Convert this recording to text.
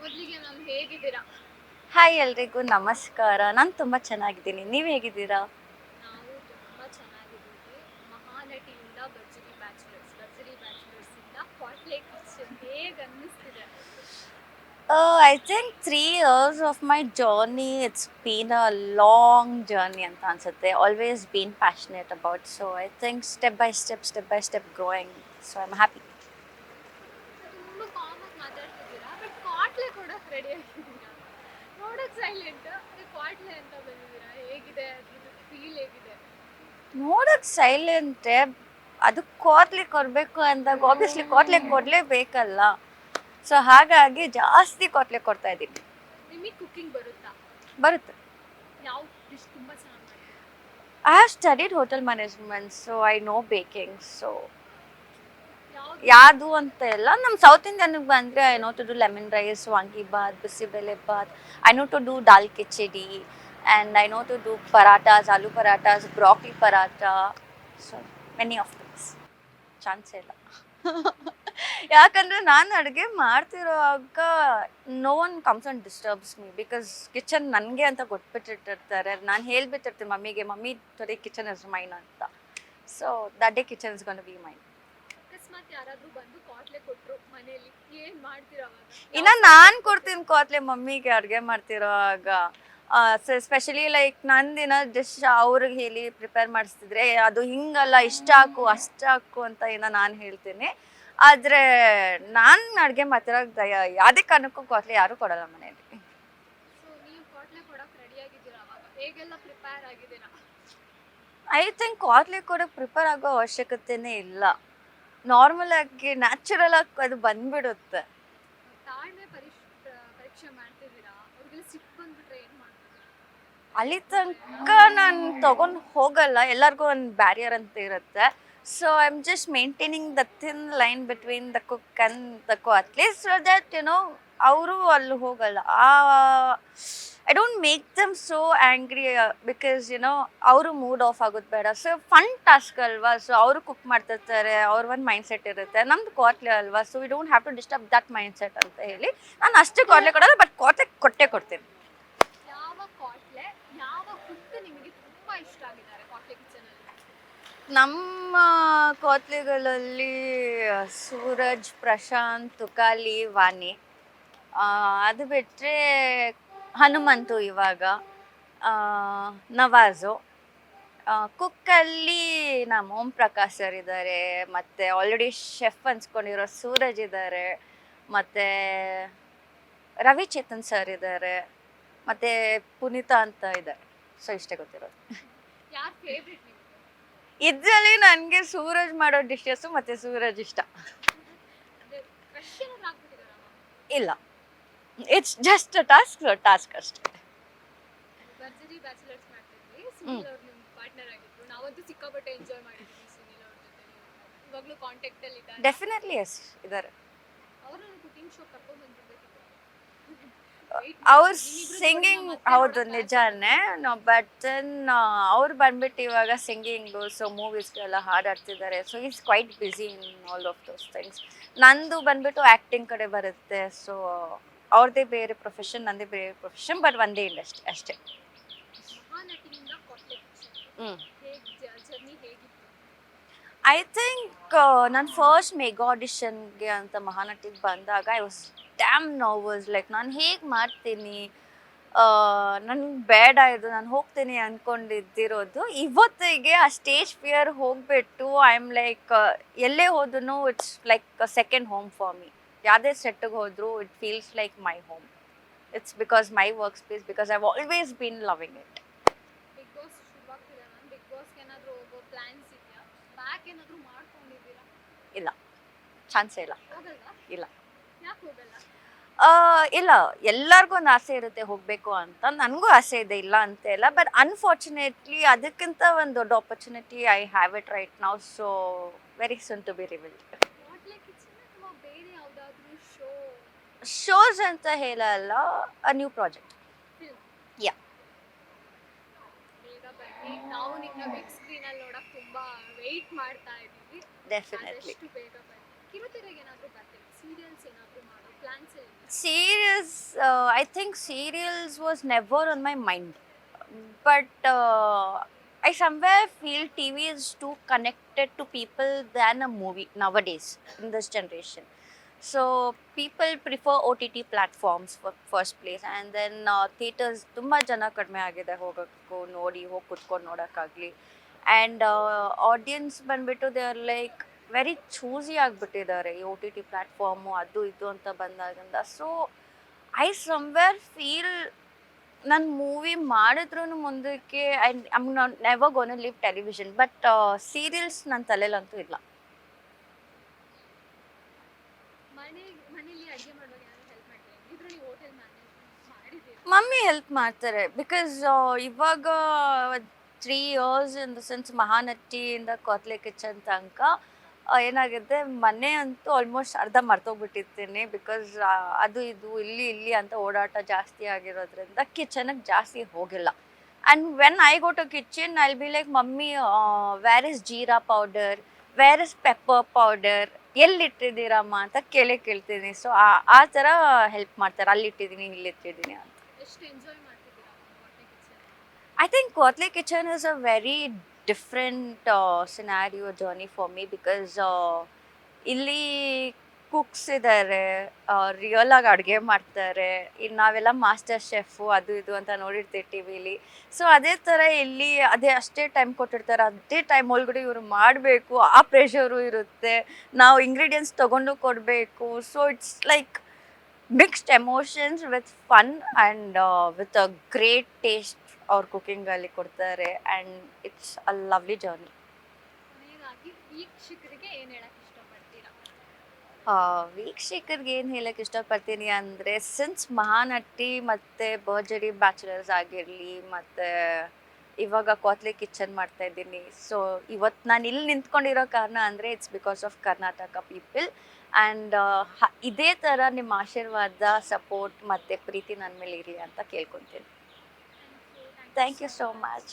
ಮೊದಲಿಗೆ ಮ್ಯಾಮ್ ಹೇಗಿದ್ದೀರಾ? ಹಾಯ್ ಎಲ್ರಿಗೂ ನಮಸ್ಕಾರ. ನಾನು ತುಂಬ ಚೆನ್ನಾಗಿದ್ದೀನಿ. ನೀವು ಹೇಗಿದ್ದೀರಾ? ನಾವು ತುಂಬ ಚೆನ್ನಾಗಿದ್ದೀವಿ. ಮಹಾನಟಿಯಿಂದ ಭರ್ಜರಿ ಬ್ಯಾಚುಲರ್ಸಿಂದ ಕ್ವಾಟ್ಲೆ ಕಿಚನ್ ಹೇಗೆ ಅನ್ನಿಸ್ತಿದೆ? I think 3 years of my journey, it's been a long journey ಅಂತ ಅನ್ಸುತ್ತೆ. Always been passionate about. So I think step by step growing. So I'm happy. ತುಂಬ ಕಾಮಾಗಿ ಮಾತಾಡ್ತಿದ್ದೀರಾ, ಬಟ್ ಕ್ವಾಟ್ಲೆ ಕೊಡೋಕೆ ರೆಡಿ ಆಗಿದ್ದೀರಾ. ನೋಡೋಕೆ ಸೈಲೆಂಟ್, ಅದೇ ಕ್ವಾಟ್ಲೆ ಅಂತ ಬಂದಿದ್ದೀರಾ. ಹೇಗಿದೆ ಅದ್ರದ್ದು ಫೀಲ್ ಹೇಗಿದೆ? ನೋಡೋಕೆ ಸೈಲೆಂಟೇ, ಅದು ಕೋತ್ಲೆ ಕೊಡಬೇಕು ಅಂದಾಗ ಆಬ್ವಿಯಸ್ಲಿ ಕೋತ್ಲೆ ಕೊಡಲೇಬೇಕಲ್ಲ. ಸೊ ಹಾಗಾಗಿ ಜಾಸ್ತಿ ಕೋತ್ಲೆ ಕೊಡ್ತಾ ಇದ್ದೀನಿ. ನಿಮಗೆ ಕುಕಿಂಗ್ ಬರುತ್ತಾ? ಬರುತ್ತೆ. ಯಾವ ಡಿಶ್ ತುಂಬ ಚೆನ್ನಾಗಿ ಮಾಡ್ತೀರಾ? I have studied hotel management, so I know baking. So ಯಾವ್ದು? ಯಾವುದು ಅಂತ ಇಲ್ಲ. ನಮ್ಮ ಸೌತ್ ಇಂಡಿಯನ್ಗೆ ಬಂದರೆ I know to do lemon rice, vangibath, bisibele bath. I know to do dal khichdi and I know to do parathas, aloo parathas, broccoli paratha. So many of this. ಚಾನ್ಸೇ ಇಲ್ಲ. ಯಾಕಂದರೆ ನಾನು ಅಡುಗೆ ಮಾಡ್ತಿರೋವಾಗ no one comes and disturbs me, because kitchen ನನಗೆ ಅಂತ ಕೊಟ್ಬಿಟ್ಟಿರ್ತಾರೆ. ನಾನು ಹೇಳ್ಬಿಟ್ಟಿರ್ತೀನಿ ಮಮ್ಮಿಗೆ, mummy today kitchen is mine ಅಂತ. So that day kitchen is gonna be mine. ಅಕಸ್ಮಾತ್ ಯಾರಾದ್ರೂ ಬಂದು ಕ್ವಾಟ್ಲೆ ಕೊಟ್ರು ಮನೇಲಿ, ಏನ್ ಮಾಡ್ತೀರಾ ಅವಾಗ? ಇನ್ನು ನಾನು ಕೊಡ್ತೀನಿ ಕೋತ್ಲೆ ಮಮ್ಮಿಗೆ ಅಡುಗೆ ಮಾಡ್ತಿರೋವಾಗ. ಸ್ಪೆಷಲಿ ಲೈಕ್ ನಂದಿನ ಡಿಶ್ ಅವ್ರಿಗೆ ಹೇಳಿ ಪ್ರಿಪೇರ್ ಮಾಡಿಸ್ತಿದ್ರೆ ಅದು ಹಿಂಗಲ್ಲ, ಇಷ್ಟ ಹಾಕು ಅಷ್ಟು ಹಾಕು ಅಂತ ಏನೋ ನಾನು ಹೇಳ್ತೀನಿ. ಆದರೆ ನಾನು ಅಡುಗೆ ಮಾಡ್ತಿರೋವಾಗ ಯಾವುದೇ ಕಾರಣಕ್ಕೂ ಕೋತ್ಲೆ ಯಾರೂ ಕೊಡಲ್ಲ ಮನೆಯಲ್ಲಿ. ಸೊ ನೀವು ಕ್ವಾಟ್ಲೆ ಕೊಡೋಕೆ ರೆಡಿ ಆಗಿದ್ದೀರಾ ಅವಾಗ? ಹೇಗೆಲ್ಲ ಪ್ರಿಪೇರ್ ಆಗಿದ್ದೀರಾ? ಐ ಥಿಂಕ್ ಕೋತ್ಲೆ ಕೊಡೋಕೆ ಪ್ರಿಪೇರ್ ಆಗೋ ಅವಶ್ಯಕತೆನೇ ಇಲ್ಲ. ನಾರ್ಮಲ್ ಆಗಿ ನ್ಯಾಚುರಲ್ ಆಗಿ ಅದು ಬಂದ್ಬಿಡುತ್ತೆ. ತಾಳ್ಮೆ ಪರೀಕ್ಷೆ ಮಾಡ್ತಿದ್ದೀರಾ? ಅವ್ರಿಗೆಲ್ಲ ಸಿಟ್ಟು ಬಂದ್ಬಿಟ್ರೆ ಏನು ಮಾಡ್ತೀರಾ? ಅಲ್ಲಿ ತನಕ ನಾನು ತೊಗೊಂಡು ಹೋಗಲ್ಲ, ಎಲ್ಲರಿಗೂ ಒಂದು ಬ್ಯಾರಿಯರ್ ಅಂತ ಇರುತ್ತೆ. So I am just maintaining the thin line between the cook and the at least so that ಅವರು ಅಲ್ಲಿ ಹೋಗಲ್ಲ. I don't make them so angry, because ಅವರು ಮೂಡ್ ಆಫ್ ಆಗೋದು ಬೇಡ. ಸೊ ಫನ್ ಟಾಸ್ಕ್ ಅಲ್ವಾ. ಸೊ ಅವರು ಕುಕ್ ಮಾಡ್ತಿರ್ತಾರೆ, ಅವ್ರ ಒಂದು ಮೈಂಡ್ ಸೆಟ್ ಇರುತ್ತೆ. ನಮ್ದು ಕೋತ್ಲೆ ಅಲ್ವಾ, so we don't have to disturb that mind set ಅಂತ ಹೇಳಿ ನಾನು ಅಷ್ಟು ಕೋತ್ಲೆ ಕೊಡೋಲ್ಲ, ಬಟ್ ಕೋತ್ಲೆ ಕೊಟ್ಟೇ ಕೊಡ್ತೀನಿ. ಯಾವ ಕ್ವಾಟ್ಲೆ, ಯಾವ ಕುಕ್ ನಿಮಗೆ ತುಂಬ ಇಷ್ಟ ಆಗಿದ್ದಾರೆ ಕ್ವಾಟ್ಲೆ ಕಿಚನಲ್ಲಿ? ನಮ್ಮ ಕೋತ್ಲೆಗಳಲ್ಲಿ ಸೂರಜ್, ಪ್ರಶಾಂತ್, ತುಕಾಲಿ, ವಾಣಿ. ಅದು ಬಿಟ್ಟರೆ ಹನುಮಂತು ಇವಾಗ, ನವಾಜು. ಕುಕ್ಕಲ್ಲಿ ನಮ್ಮ ಓಂ ಪ್ರಕಾಶ್ ಸರ್ ಇದ್ದಾರೆ, ಮತ್ತು ಆಲ್ರೆಡಿ ಶೆಫ್ ಅನ್ಸ್ಕೊಂಡಿರೋ ಸೂರಜ್ ಇದ್ದಾರೆ, ಮತ್ತು ರವಿಚೇತನ್ ಸರ್ ಇದ್ದಾರೆ, ಮತ್ತು ಪುನೀತಾ ಅಂತ ಇದ್ದಾರೆ. ಸೊ ಇಷ್ಟೇ ಗೊತ್ತಿರೋದು. ಯಾರು ಫೇವ್ರೆಟ್ ನಿಮಗೆ? ಇದರಲ್ಲಿ ನನಗೆ ಸೂರಜ್ ಮಾಡೋ ಡಿಶಸ್ಸು ಮತ್ತು ಸೂರಜ್ ಇಷ್ಟ. ಅಂದರೆ ಕ್ರಶ್ ಏನಾದ್ರು ಆಗ್ಬಿಟ್ಟಿದಾರಾ? ಇಲ್ಲ, ಇಟ್ಸ್ ಜಸ್ಟ್ ಟಾಸ್ಕ್ ಅಷ್ಟೇ. ಭರ್ಜರಿ ಬ್ಯಾಚುಲರ್ಸ್ ಮಾಡ್ತಿದ್ವಿ, ಸುನಿಲ್ ಅವ್ರು ನಿಮ್ಮ ಪಾರ್ಟ್ನರ್ ಆಗಿದ್ರು. ನಾವಂತೂ ಸಿಕ್ಕಾಪಟ್ಟೆ ಎಂಜಾಯ್ ಮಾಡಿದ್ವಿ ಸುನಿಲ್ ಅವ್ರ ಜೊತೆ. ಇವಾಗಲೂ ಕಾಂಟ್ಯಾಕ್ಟಲ್ಲಿ ಇದ್ದಾರೆ? ಡೆಫಿನೆಟ್ಲಿ ಎಸ್ ಇದ್ದಾರೆ. ಅವ್ರನ್ನ ಕುಕಿಂಗ್ ಶೋ ಕರ್ಕೊಂಡು ಬಂದ್ಬಿಡ್ಬೇಕಿತ್ತು. ಅವ್ರ ಸಿಂಗಿಂಗ್ ಹೌದು ನಿಜಾನೇ. ಬಟ್ ದೆನ್ ಅವ್ರು ಬಂದ್ಬಿಟ್ಟು ಇವಾಗ ಸಿಂಗಿಂಗು, ಸೊ ಮೂವೀಸ್ಗೆಲ್ಲ ಹಾಡಾಡ್ತಿದ್ದಾರೆ. So is quite busy in all of those things. ನಂದು ಬಂದ್ಬಿಟ್ಟು ಆ್ಯಕ್ಟಿಂಗ್ ಕಡೆ ಬರುತ್ತೆ. ಸೊ ಅವ್ರದ್ದೇ ಬೇರೆ ಪ್ರೊಫೆಷನ್, ನಂದೇ ಬೇರೆ ಪ್ರೊಫೆಷನ್, ಬಟ್ ಒಂದೇ ಇಂಡಸ್ಟ್ರಿ ಅಷ್ಟೇ. ಮಹಾನಟಿಯಿಂದ ಕ್ವಾಟ್ಲೆ ಕಿಚನ್ ಜರ್ನಿ ಹೇಗಿತ್ತು? ಐ ಥಿಂಕ್ ನಾನು ಫಸ್ಟ್ ಮೆಗಾ ಆಡಿಷನ್ಗೆ ಅಂತ ಮಹಾನಟಿಗೆ ಬಂದಾಗ I was dam nervous. Like ನಾನು ಹೇಗೆ ಮಾಡ್ತೀನಿ, ನನಗೆ ಬೇಡ ಇದು, ನಾನು ಹೋಗ್ತೀನಿ ಅಂದ್ಕೊಂಡಿದ್ದಿರೋದು. ಇವತ್ತಿಗೆ ಆ ಸ್ಟೇಜ್ ಫಿಯರ್ ಹೋಗ್ಬಿಟ್ಟು ಐ ಆಮ್ ಲೈಕ್ ಎಲ್ಲೇ ಹೋದ್ರೂ it's like a second home for me. ಯಾವುದೇ ಸೆಟ್ಟಿಗೆ ಹೋದರೂ it feels like my home. It's because my work space, because I have always been loving it. Bigg Boss ಶುರುವಾಗ್ತಿದೆ ma'am. Bigg ಬಾಸ್ಗೆ ಏನಾದರೂ ಹೋಗೋ plans ಇದೆಯಾ? ಬ್ಯಾಕ್ ಏನಾದರೂ ಮಾಡ್ಕೊಂಡಿದ್ದೀರಾ? ಇಲ್ಲ, ಚಾನ್ಸೇ ಇಲ್ಲ. ಹೋಗಲ್ವಾ? ಇಲ್ಲ. ಯಾಕೆ ಹೋಗಲ್ಲ? ಇಲ್ಲ, ಎಲ್ಲರಿಗೂ ಒಂದು ಆಸೆ ಇರುತ್ತೆ ಹೋಗಬೇಕು ಅಂತ. ನನಗೂ ಆಸೆ ಇದೆ, ಇಲ್ಲ ಅಂತ ಇಲ್ಲ. ಬಟ್ ಅನ್ಫಾರ್ಚುನೇಟ್ಲಿ ಅದಕ್ಕಿಂತ ಒಂದು ದೊಡ್ಡ opportunity I have it right now. So very soon to be revealed. Kwatle kitchen ಅಥವಾ ಬೇರೆ ಯಾವುದಾದ್ರೂ ಶೋಸ್ ಅಂತ ಹೇಳಲ್ಲ, a new project. Film yeah. ಬೇಗ ಬನ್ನಿ. ನಾವು ನಿಮ್ಮನ್ನ ಬಿಗ್ ಸ್ಕ್ರೀನಲ್ಲಿ ನೋಡೋಕೆ ತುಂಬ ವೆಯ್ಟ್ ಮಾಡ್ತಾ ಇದ್ದೀವಿ. ಡೆಫಿನೆಟ್ಲಿ. ಆದಷ್ಟು ಬೇಗ ಬನ್ನಿ. ಕಿರುತೆರೆಗೆ ಏನಾದರೂ ಬರ್ತೀವಿ, ಸೀರಿಯಲ್ಸ್ ಏನಾದರೂ ಮಾಡೋ ಪ್ಲಾನ್ಸ್ ಇಲ್ಲ. Serials, I think serials was never on my mind. But I somewhere feel TV is too connected to people than a movie nowadays in this generation. So people prefer OTT platforms for first place, and then theaters ತುಂಬಾ ಜನ ಕಡಿಮೆ ಆಗಿದೆ ಹೋಗಕ್ಕೂ ನೋಡಿ ಹೋಗಿ ಕುತ್ಕೊಂಡು ನೋಡೋಕ್ಕಾಗಲಿ. And audience ಬಂದ್ಬಿಟ್ಟು they are like very choosy ಆಗಿಬಿಟ್ಟಿದ್ದಾರೆ ಈ OTT ಪ್ಲ್ಯಾಟ್ಫಾರ್ಮು ಅದು ಇದು ಅಂತ ಬಂದಾಗಿಂದ. ಸೊ ಐ ಸಮ್ವೇರ್ ಫೀಲ್ ನಾನು ಮೂವಿ ಮಾಡಿದ್ರೂ ಮುಂದಕ್ಕೆ I'm never gonna leave television, but serials ನನ್ನ ತಲೆಲಂತೂ ಇಲ್ಲ. ಮನೇಲಿ ಅಡುಗೆ ಮಾಡುವಾಗ ಯಾರು ಹೆಲ್ಪ್ ಮಾಡ್ತಾರೆ? ಇದ್ರಲ್ಲಿ ನೀವು ಹೋಟೆಲ್ ಮ್ಯಾನೇಜ್ಮೆಂಟ್ ಮಾಡಿದ್ದೀರಿ. ಮಮ್ಮಿ ಹೆಲ್ಪ್ ಮಾಡ್ತಾರೆ ಬಿಕಾಸ್ ಇವಾಗ 3 years ಇನ್ ದ ಸೆನ್ಸ್ ಮಹಾನಟಿಯಿಂದ ಕೊತ್ಲೆ ಕಿಚನ್ ತನಕ ಏನಾಗಿದೆ, ಮನೆ ಅಂತೂ ಆಲ್ಮೋಸ್ಟ್ ಅರ್ಧ ಮರ್ತೋಗ್ಬಿಟ್ಟಿರ್ತೀನಿ ಬಿಕಾಸ್ ಅದು ಇದು ಇಲ್ಲಿ ಅಂತ ಓಡಾಟ ಜಾಸ್ತಿ ಆಗಿರೋದ್ರಿಂದ ಕಿಚನಿಗೆ ಜಾಸ್ತಿ ಹೋಗಿಲ್ಲ. And when I go to kitchen I will be like mummy where is jeera powder, where is pepper powder, ಎಲ್ಲಿಟ್ಟಿದ್ದೀರಮ್ಮ ಅಂತ ಕೇಳ್ತೀನಿ. ಸೊ ಆ ಥರ ಹೆಲ್ಪ್ ಮಾಡ್ತಾರೆ, ಅಲ್ಲಿಟ್ಟಿದ್ದೀನಿ ಇಲ್ಲಿಟ್ಟಿದ್ದೀನಿ ಅಂತ. ಎಷ್ಟು ಎಂಜಾಯ್ ಮಾಡ್ತಿದ್ದೀರಾ ಹೊಟ್ಟೆ kitchen? I think Kotle Kitchen is a very different scenario journey for me because ಇಲ್ಲಿ ಕುಕ್ಸ್ ಇದ್ದಾರೆ, ರಿಯಲ್ ಆಗಿ ಅಡುಗೆ ಮಾಡ್ತಾರೆ. ಇಲ್ಲಿ ನಾವೆಲ್ಲ ಮಾಸ್ಟರ್ ಶೆಫು ಅದು ಇದು ಅಂತ ನೋಡಿರ್ತೀವಿ ಟಿ ವಿಲಿ. ಸೊ ಅದೇ ಥರ ಇಲ್ಲಿ ಅಷ್ಟೇ ಟೈಮ್ ಕೊಟ್ಟಿರ್ತಾರೆ, ಅದೇ ಟೈಮ್ ಒಳಗಡೆ ಇವರು ಮಾಡಬೇಕು, ಆ ಪ್ರೆಷರು ಇರುತ್ತೆ, ನಾವು ಇಂಗ್ರೀಡಿಯೆಂಟ್ಸ್ ತೊಗೊಂಡು ಕೊಡಬೇಕು. So it's like mixed emotions with fun and with a great taste ಅವ್ರ ಕುಕ್ಕಿಂಗಲ್ಲಿ ಕೊಡ್ತಾರೆ. And it's a lovely journey. ಕೊನೆಯದಾಗಿ ವೀಕ್ಷಕರಿಗೆ ಏನು ಹೇಳಕ್ಕೆ ಇಷ್ಟಪಡ್ತೀರಾ? ವೀಕ್ಷಕರಿಗೆ ಏನು ಹೇಳಕ್ಕೆ ಇಷ್ಟಪಡ್ತೀನಿ ಅಂದರೆ, ಸಿನ್ಸ್ ಮಹಾನಟಿ ಮತ್ತು ಭರ್ಜರಿ ಬ್ಯಾಚುಲರ್ಸ್ ಆಗಿರಲಿ ಮತ್ತು ಇವಾಗ ಕೋತ್ಲೆ ಕಿಚನ್ ಮಾಡ್ತಾ ಇದ್ದೀನಿ. ಸೊ ಇವತ್ತು ನಾನು ಇಲ್ಲಿ ನಿಂತ್ಕೊಂಡಿರೋ ಕಾರಣ ಅಂದರೆ it's because of Karnataka people. And ಇದೇ ಥರ ನಿಮ್ಮ ಆಶೀರ್ವಾದ, ಸಪೋರ್ಟ್ ಮತ್ತು ಪ್ರೀತಿ ನನ್ನ ಮೇಲೆ ಇರಲಿ ಅಂತ ಕೇಳ್ಕೊತೀನಿ. Thank you so much.